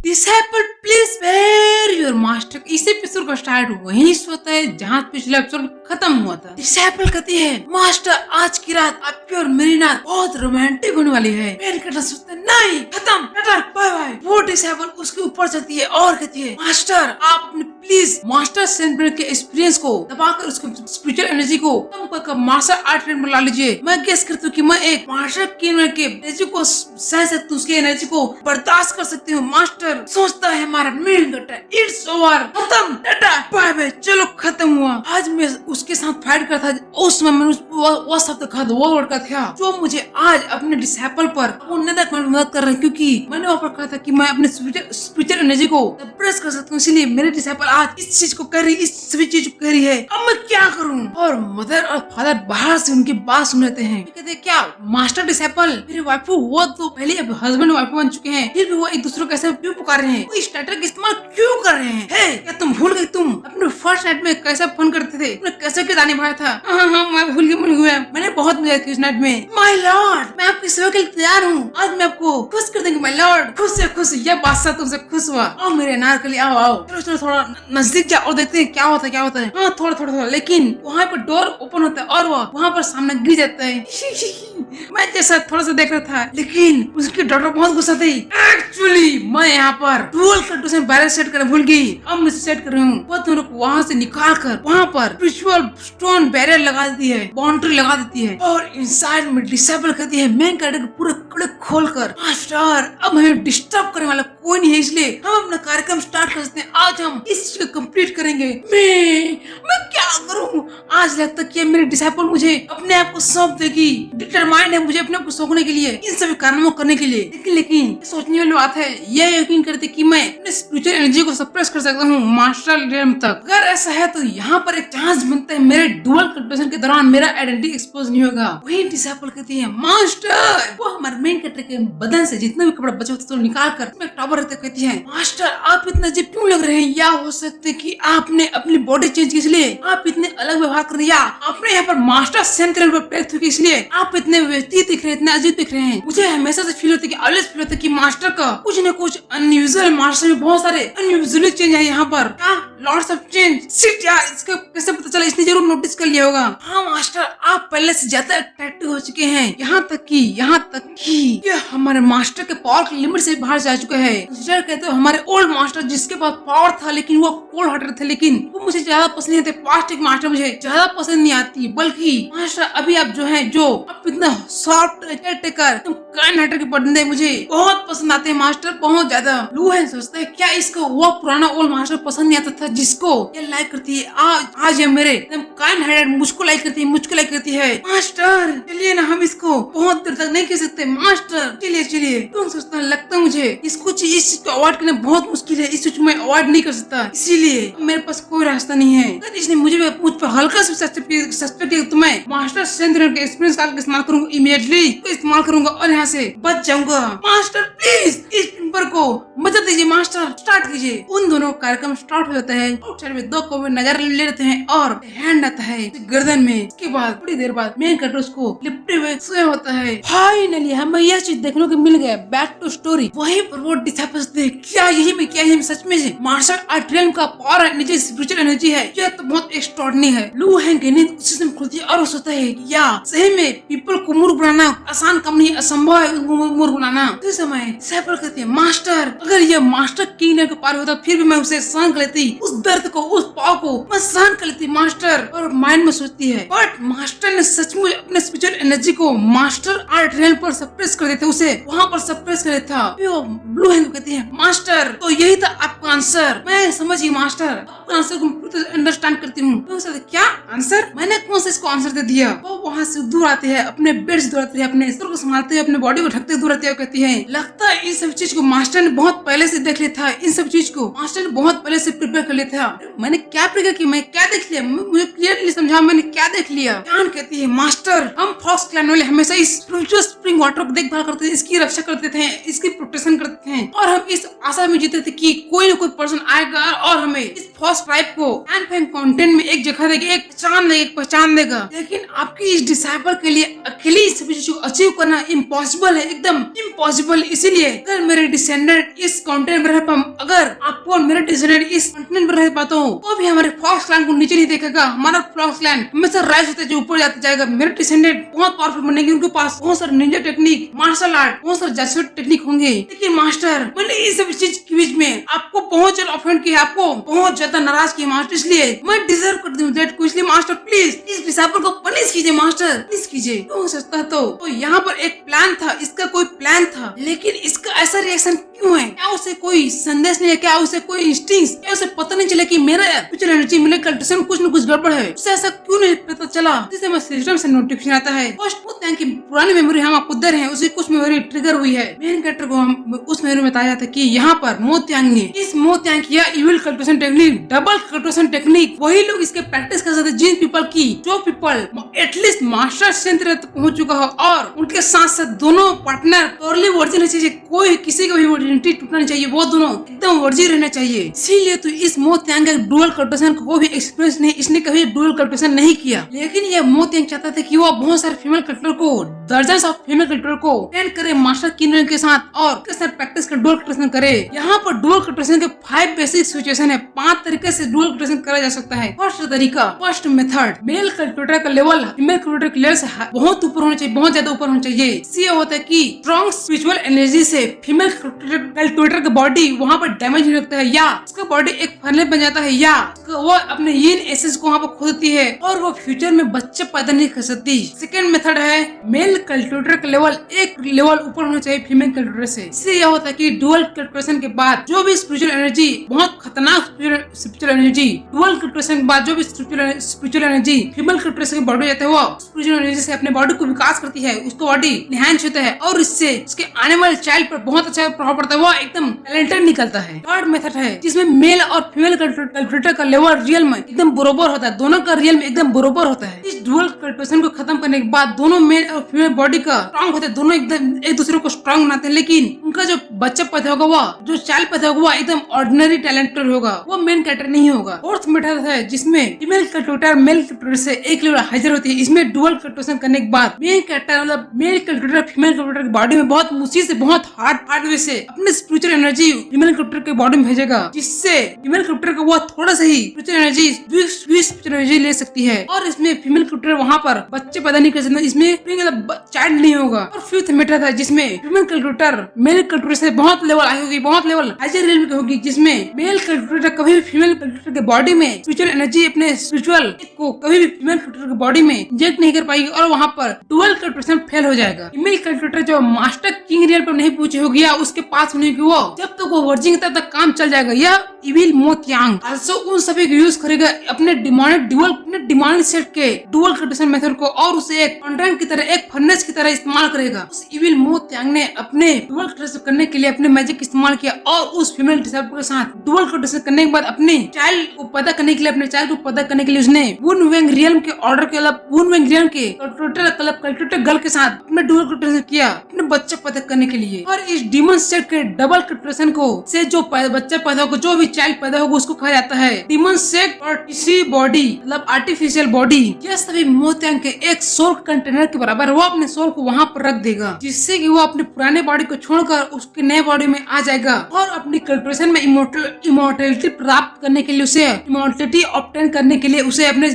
Disable please spare your master. इस episode का start वहीं से होता है जहाँ पिछला एपिसोड खत्म हुआ था। डिसेबल कहती है मास्टर आज की रात आपकी और मेरी रात बहुत रोमांटिक होने वाली है। मेन कैरेक्टर सोचते नहीं खत्म टाटा बाय बाय। वो डिसेबल उसके ऊपर चलती है और कहती है मास्टर आप अपने प्लीज मास्टर सेंट के एक्सपीरियंस को दबाकर उसके स्पिरिचुअल एनर्जी को कम कर मार्शल आर्ट ट्रेन में ला लीजिए। मैं गेस करती हूँ कि मैं एक मास्टर की एनर्जी को सह सकती हूँ, उसकी एनर्जी को बर्दाश्त कर सकती हूँ। मास्टर सोचता है हमारा मेन कैरेक्टर इट्स ओवर खत्म टाटा बाय बाय। चलो खत्म हुआ। आज मैं उसके साथ फाइट कर था उस समय मैंने वो शब्द कहा वो वर्ड का था जो मुझे आज अपने डिसेबल पर वो मदद कर रहे हैं, क्योंकि मैंने वहाँ पर कहा था कि मैं अपने स्पिरिचुअल एनर्जी को प्रेस कर सकती हूँ। इसलिए मेरे डिसेबल आज इस चीज को कर रही इस सभी चीज को कर रही है। अब मैं क्या करूँ? और मदर और फादर बाहर से उनकी बात सुन लेते हैं। कहते क्या मास्टर डिसेबल मेरे वाइफू वो तो पहले अब हस्बैंड वाइफ बन चुके हैं, फिर भी वो एक दूसरे को कैसे क्यों पुकार रहे हैं? वो इस टाइटल का इस्तेमाल क्यों कर रहे हैं? हे, क्या तुम भूल गई तुम अपने फर्स्ट नाइट में कैसे फन करते थे? तुमने कैसे किरदार निभाया था? हाँ मैं भूल गया। मैंने बहुत मजा की उस नाइट में। माय लॉर्ड मैं आपकी सेवा के लिए तैयार हूँ। आज मैं आपको खुश कर देंगे माय लॉर्ड। खुश से खुश यह बादशाह तुमसे खुश हुआ। आओ मेरे अनारकली आओ आओ। चलो थोड़ा नजदीक जाओ और देखते हैं क्या होता है। हाँ थोड़ा लेकिन वहाँ पर डोर ओपन होता है और वहाँ पर सामने गिर जाता है। मैं जैसा थोड़ा सा देख रहा था लेकिन उसकी डॉक्टर बहुत गुस्सा थी। एक्चुअली मैं यहाँ पर डुअल कंट्रोल बैरियर सेट करना भूल गई। अब मैं सेट कर रही हूँ। वो दोनों को वहाँ से निकाल कर वहाँ पर स्पिरिचुअल स्टोन बैरियर लगा देती है, बाउंड्री लगा देती है और इनसाइड में डिसेबल करती है। मेन कैरेक्टर पूरे कड़े खोल कर मास्टर अब हमें डिस्टर्ब करने वाला कोई नहीं है, इसलिए हम अपना कार्यक्रम स्टार्ट कर सकते हैं। आज हम इस चीज को कंप्लीट करेंगे। मैं क्या करूँ? आज लगता है मेरे डिसेबल मुझे अपने आप को सौंप देगी। डिटरमाइंड है मुझे अपने आप को सौंपने के लिए, इन सभी कारणों करने के लिए। लेकिन सोचने वाली बात है यह यकीन करते कि मैं अपने स्पिरिचुअल एनर्जी को सप्रेस कर सकता हूँ मास्टर रियल्म तक। अगर ऐसा है तो यहाँ पर एक चांस बनता है मेरे डुअल कंट्रोल के दौरान मेरा आइडेंटिटी एक्सपोज नहीं होगा। वही डिसेबल कहती है मास्टर वो हमारे मेन कैरेक्टर के बदन से जितना भी कपड़ा बचा होता है निकाल कर टॉपर रहते कहती है मास्टर आप इतना अजीब क्यों लग रहे हैं? या हो सकते है कि आपने अपनी बॉडी चेंज की इसलिए आप इतने अलग व्यवहार कर रहे हैं, या आपने यहाँ पर मास्टर सेंट्रल पर इसलिए आप इतने व्यतीत दिख रहे हैं, इतने अजीब दिख रहे हैं। मुझे हमेशा से फील होता है कि ऑलवेज फील होता है कि मास्टर का कुछ न कुछ अनयूजुअल, मास्टर में बहुत सारे अनयूजुअल चेंज है यहाँ पर। Lots of change. शिट यार इसका कैसे पता चला? इसने जरूर नोटिस कर लिया होगा। हाँ मास्टर आप पहले से ज्यादा अट्रैक्टिव हो चुके हैं। यहाँ तक कि ये हमारे मास्टर के पावर की लिमिट से बाहर जा चुके हैं। कहते हो हमारे ओल्ड मास्टर जिसके पास पावर था लेकिन वो कोल्ड हार्टेड थे, लेकिन वो मुझे ज्यादा पसंद नहीं थे। प्लास्टिक मास्टर मुझे ज्यादा पसंद नहीं आती, बल्कि मास्टर अभी आप जो है जो आप इतना सॉफ्ट टेकर तुम काइंड हार्टेड के बंदे मुझे बहुत पसंद आते हैं मास्टर, बहुत ज्यादा। लू है सोचता है क्या इसको वो पुराना ओल्ड मास्टर पसंद नहीं आता था जिसको ये लाइक करती है। आज ये मेरे काइंड हार्टेड मुझको लाइक करती है। मास्टर चलिए ना हम इसको बहुत देर तक नहीं कह सकते मास्टर, चलिए। तुम सोचता लगता है मुझे इसको इस चीज को अवॉइड करना बहुत मुश्किल है, इस चीज को मैं अवॉइड नहीं कर सकता, इसीलिए मेरे पास कोई रास्ता नहीं है। अगर इसने मुझे मुझ पर हल्का सा सस्पेक्ट किया तो मैं मास्टर सेंट्रल के एक्सपीरियंस कार्ड का इस्तेमाल करूंगा, इमीडिएटली इस्तेमाल करूंगा और यहाँ से बच जाऊंगा। मास्टर प्लीज इस पेपर को मदद दीजिए मास्टर, स्टार्ट कीजिए। उन दोनों कार्यक्रम स्टार्ट हो जाता है। आउटसाइड में दो कौवे नजर ले लेते हैं और हैंड आता है गर्दन में। इसके बाद थोड़ी देर बाद मेन कैरेक्टर उसको लिपटे हुए सोया होता है। फाइनली हमें यह चीज देखने को मिल गया। Back to story. वहीं पर वो डिसेबल क्या यही में सच में से मार्शल आर्ट रियल्म का पावर है, नीचे स्पिरिचुअल एनर्जी है, यह तो बहुत एक्स्ट्राऑर्डिनरी है। लू हैंग की नींद उसी समय खुलती है और वो सोचता है या सही में पीपल को मूर्ख बनाना आसान काम नहीं, असंभव है मूर्ख बनाना। उसी समय डिसेबल कहती है मास्टर अगर यह मास्टर किंग के पार होता फिर भी मैं उसे सहन कर लेती, उस दर्द को उस पाव को मैं सहन कर लेती मास्टर। और माइंड में सोचती है बट मास्टर ने सचमुच अपने स्पिरिचुअल एनर्जी को मास्टर आर्ट रियल्म पर सप्रेस कर देते, उसे वहाँ पर सप्रेस कर देता। ब्लू हैंग कहती है मास्टर तो यही था आपका आंसर। मैं समझी मास्टर, आपका आंसर को अंडरस्टैंड करती हूँ। क्या आंसर? मैंने कौन सा इसको आंसर दे दिया? वो वहाँ से दूर आते हैं, अपने बेड से दूर आते हैं, अपने सर को संभालते हैं, अपने बॉडी को ढकते दूर आते हैं। कहती है लगता है इन सब चीज को मास्टर ने बहुत पहले से देख लिया था, इन सब चीज को मास्टर ने बहुत पहले से प्रिपेयर कर लिया था। मैंने क्या प्रिपेयर किया? मैं क्या देख लिया? मुझे क्लियरली समझा मैंने क्या देख लिया। जान कहती है मास्टर हम फॉक्स क्लैन वाले हमेशा इस स्प्रिंग वाटर को देखभाल करते थे, इसकी रक्षा करते थे, इसकी प्रोटेक्शन करते थे और हम इस आशा में जीते थे कि कोई न कोई पर्सन आएगा और हमें इस फर्स्ट ट्राइब को एंड फैन कंटेंट में एक जगह देगा, एक पहचान देगा। लेकिन आपकी इस डिसाइपल के लिए अकेले इस सभी चीजों को अचीव करना इम्पॉसिबल है, एकदम इम्पॉसिबल। इसीलिए अगर मेरे डिसेंडेंट इस कंटेंट में रह पाऊं, अगर आपको और मेरे डिसेंडेंट इस कंटेंट में रह पाता हूँ, तो भी हमारे फॉक्स क्लैन को नीचे नहीं देखेगा। हमारा फॉक्स क्लैन हमेशा राइज होते जो ऊपर जाता जाएगा। मेरे डिसेंडेंट बहुत पावरफुल बनेंगे, उनके पास बहुत सारे निंजा टेक्निक, मार्शल आर्ट, बहुत सारे जासूसी टेक्निक होंगे। लेकिन मास्टर मैंने इस सब चीज के बीच में आपको बहुत ज्यादा ऑफेंड किया, आपको बहुत ज्यादा नाराज किया मास्टर, इसलिए मैं डिजर्व करती हूँ दैट को। इसलिए मास्टर प्लीज इस डिसाइपल को पनिश कीजिए मास्टर, प्लीज कीजिए। हो सकता है तो यहाँ पर एक प्लान था, इसका कोई प्लान था, लेकिन इसका ऐसा रिएक्शन क्यों है? क्या उसे कोई संदेश नहीं है? क्या उसे कोई इंस्टिंक्ट, क्या उसे पता नहीं चला कि मेरा फ्यूचर एनर्जी, मेरे कंडीशन में कुछ न कुछ गड़बड़ है? उसे ऐसा क्यों नहीं पता चला? जिससे मैं सिस्टम से नोटिफिकेशन आता है फर्स्ट कि पुरानी मेमोरी हम आपको दे रहे हैं, उसी कुछ मेमोरी ट्रिगर हुई है। मेन कैरेक्टर को हम उस मेमोरी में बताया था कि यहाँ पर मोत्यांग ने इस मोत्यांग किया evil cultivation technique, double cultivation technique. वही लोग इसके प्रैक्टिस कर सकते हैं जिन पीपल की, जो पीपल एटलीस्ट मास्टर सेंटर तक पहुंच चुका है और उनके साथ साथ दोनों पार्टनर प्योरली वर्जिन रहना चाहिए। कोई किसी का भी वर्जिनिटी टूटना नहीं चाहिए, वो दोनों एकदम वर्जिन रहना चाहिए। इसीलिए तो इस मोत्यांग का डुअल कल्टिवेशन को भी एक्सपीरियंस नहीं, इसने कभी डुअल कल्टिवेशन नहीं किया। लेकिन ये मोत्यांग चाहता था कि वो बहुत सारे फीमेल कल्टिवेटर को, दर्जन ऑफ फीमेल कल्टिवेटर को ट्रेन करे मास्टर किनर के साथ और उसके साथ प्रैक्टिस कर डुअल कल्टिवेशन करे। यहाँ पर डुअल कल्टिवेशन के 5 बेसिक सिचुएशन है, 5 तरीके से डुअल कल्टिवेशन करा जा सकता है। फर्स्ट तरीका, फर्स्ट मेथड, मेल कल्टिवेटर का लेवल फीमेल कल्टिवेटर के लेवल से बहुत ऊपर होना चाहिए, बहुत ज्यादा ऊपर होना चाहिए। इससे होता है कि स्ट्रॉन्ग स्पिरिचुअल एनर्जी से फीमेल कल्टिवेटर का बॉडी वहाँ पर डैमेज नहीं लगता है, या उसका बॉडी एक फनल बन जाता है, या वो अपने यीन एसेंस को वहाँ पर खो देती है और वो फ्यूचर में बच्चे पैदा नहीं कर सकती। सेकेंड मेथड है मेल कल्टिवेटर का लेवल एक लेवल ऊपर होना चाहिए फीमेल कल्टिवेटर से। इससे यह होता है कि डुअल कल्टिवेशन के बाद जो भी स्पिरिचुअल एनर्जी, बहुत खतरनाक स्पिरिचुअल एनर्जी, डुअल कल्टिवेशन के बाद जो भी स्पिरिचुअल एनर्जी फीमेल कल्टिवेटर की बॉडी जाता है, वो स्पिरिचुअल एनर्जी से अपने बॉडी को विकास करती है, उसको बॉडी एनहांस होता है और इससे उसके आने वाले चाइल्ड पर बहुत अच्छा प्रभाव पड़ता है, वो एकदम टैलेंटेड निकलता है। थर्ड मेथड है जिसमें मेल और फीमेल कल्टिवेटर का लेवल रियल में एकदम बराबर होता है, दोनों का रियल में एकदम बराबर होता है। इस डुअल कल्टिवेशन को खत्म करने के बाद दोनों मेल और फीमेल बॉडी का स्ट्रॉन्ग होते हैं, दोनों एकदम एक दूसरे को स्ट्रॉन्ग बनाते हैं। लेकिन उनका जो बच्चा पैदा होगा, वो जो चाइल्ड पैदा होगा, वो एकदम ऑर्डिनरी टैलेंटेड होगा, वो मेन कैरेक्टर नहीं होगा। फोर्थ मेथड है जिसमें फीमेल कल्टिवेटर मेल कल्टिवेटर से एक लेवल हाइजर होती है। इसमें डुअल कल्टिवेशन करने के बाद मेन कैरेक्टर मतलब मेल कल्टिवेटर फीमेल कल्टिवेटर की बॉडी में बहुत मुश्किल से, बहुत हार्ड वे से अपने स्पिरिचुअल एनर्जी फीमेल कल्टिवेटर के बॉडी में भेजेगा, जिससे फीमेल कल्टिवेटर को वो थोड़ा सा ही स्पिरिचुअल एनर्जी ले सकती है और इसमें फीमेल कल्टिवेटर वहाँ पर बच्चे पैदा नहीं कर सकते, इसमें चाइल्ड नहीं होगा। और फिफ्थ मेथड है जिसमें फीमेल कल्टिवेटर मेल कल्टिवेटर से बहुत लेवल आई होगी, बहुत लेवल हाइजर लेवल की होगी, जिसमें मेल कल्टिवेटर कभी भी फीमेल कल्टिवेटर के बॉडी में स्पिरिचुअल एनर्जी, अपने स्पिरिचुअल को कभी भी फीमेल कल्टिवेटर के बॉडी में इंजेक्ट नहीं कर पाएगी और वहाँ पर डुअल कल्टिवेशन फेल हो जाएगा। फीमेल कल्टिवेटर जो मास्टर किंग रियल पर नहीं पहुंची होगी या उसके पास होने की, वो जब तक वो वर्जिन तब तक काम चल जाएगा। यह इविल मोत्यांग आल्सो उन सभी को यूज करेगा अपने डिमोनिक सेट के डुअल कल्टिवेशन मेथड को और उसे एक कंटेंट की तरह, एक फर्नेस की तरह इस्तेमाल करेगा। उस इविल मोत्यांग ने अपने डुअल कल्टिवेशन करने के लिए अपने मैजिक इस्तेमाल किया और उस फीमेल डिसाइपल के साथ डुअल कल्टिवेशन करने के बाद अपने चाइल्ड को पैदा करने के लिए उसने वुन वेंग रियल्म के ऑर्डर के वुन वेंग रियल्म के कल्टिवेटर गर्ल के साथ अपने डुअल कल्टिवेशन किया अपने बच्चे पैदा करने के लिए। और इस डीमन सेट के डबल कल्टिवेशन को से जो बच्चा पैदा होगा, जो भी चाइल्ड पैदा होगा, उसको कहा जाता है डीमन सेट और टिश्यू बॉडी, मतलब आर्टिफिशियल बॉडी। यह सभी मोत्यांग के एक सोल कंटेनर के बराबर है। वो अपने सोल को वहाँ पर रख देगा, जिससे कि वो अपने पुराने बॉडी को छोड़कर उसके नए बॉडी में आ जाएगा और अपनी कल्टिवेशन में इमोर्टलिटी प्राप्त करने के लिए, उसे इमोर्टलिटी ऑब्टेन करने के लिए उसे अपने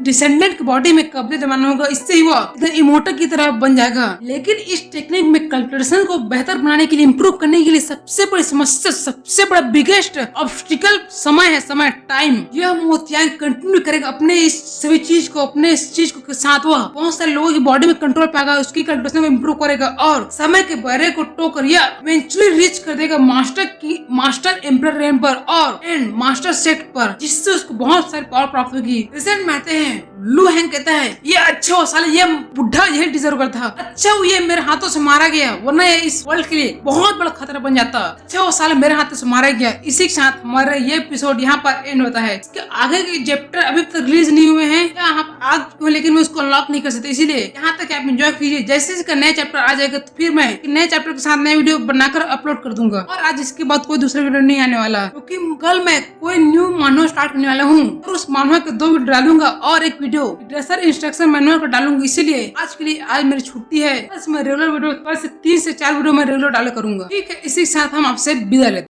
डिसेंडेंट की बॉडी में कब्जे जमाना होगा। इससे ही वो इमोर्टल की तरह बन जाएगा। लेकिन इस टेक्निक में कल्टिवेशन को बेहतर बनाने के लिए, इम्प्रूव करने के लिए सबसे बड़ी समस्या, सबसे बड़ा बिगेस्ट ऑब्स्टिकल समय है, समय, टाइम। यह मोत्यांग कंटिन्यू करेगा अपने इस सभी चीज को, अपने इस चीज को के साथ वह बहुत सारे लोगों की बॉडी में कंट्रोल पाएगा, उसकी कल्टिवेशन को इम्प्रूव करेगा और समय के बैरियर को टोकर यह इवेंचुअली रीच कर देगा मास्टर एम्परर रेन पर और एंड मास्टर सेट पर, जिससे उसको बहुत सारी पावर प्राप्त होगी। रिसेंट में आते हैं लू हैंग कहता है ये अच्छा हो साले, ये बुढ़ा यही डिजर्व करता, अच्छा वो ये मेरे हाथों से मारा गया, वरना ये इस वर्ल्ड के लिए बहुत बड़ा खतरा बन जाता। अच्छा वो साले मेरे हाथों से मारा गया। इसी के साथ हमारा ये एपिसोड यहाँ पर एंड होता है। इसके आगे के चैप्टर अभी तक रिलीज नहीं हुए हैं या हम आज लेकिन मैं उसको अनलॉक नहीं कर सकते, इसीलिए यहाँ तक आप एंजॉय कीजिए। जैसे इसका नया चैप्टर आ जाएगा तो फिर मैं नए चैप्टर के साथ नया वीडियो बनाकर अपलोड कर दूंगा। और आज इसके बाद कोई दूसरा वीडियो नहीं आने वाला, क्योंकि कल मैं कोई न्यू मानव स्टार्ट करने वाला हूँ और उस मानव के 2 वीडियो डालूंगा और एक वीडियो ड्रेसर इंस्ट्रक्शन मैनुअल को डालूंगा। इसीलिए आज के लिए आज मेरी छुट्टी है, बस मैं रेगुलर वीडियो कल से 3 से 4 वीडियो मैं रेगुलर डाला करूंगा। ठीक है, इसी के साथ हम आपसे विदा लेते हैं।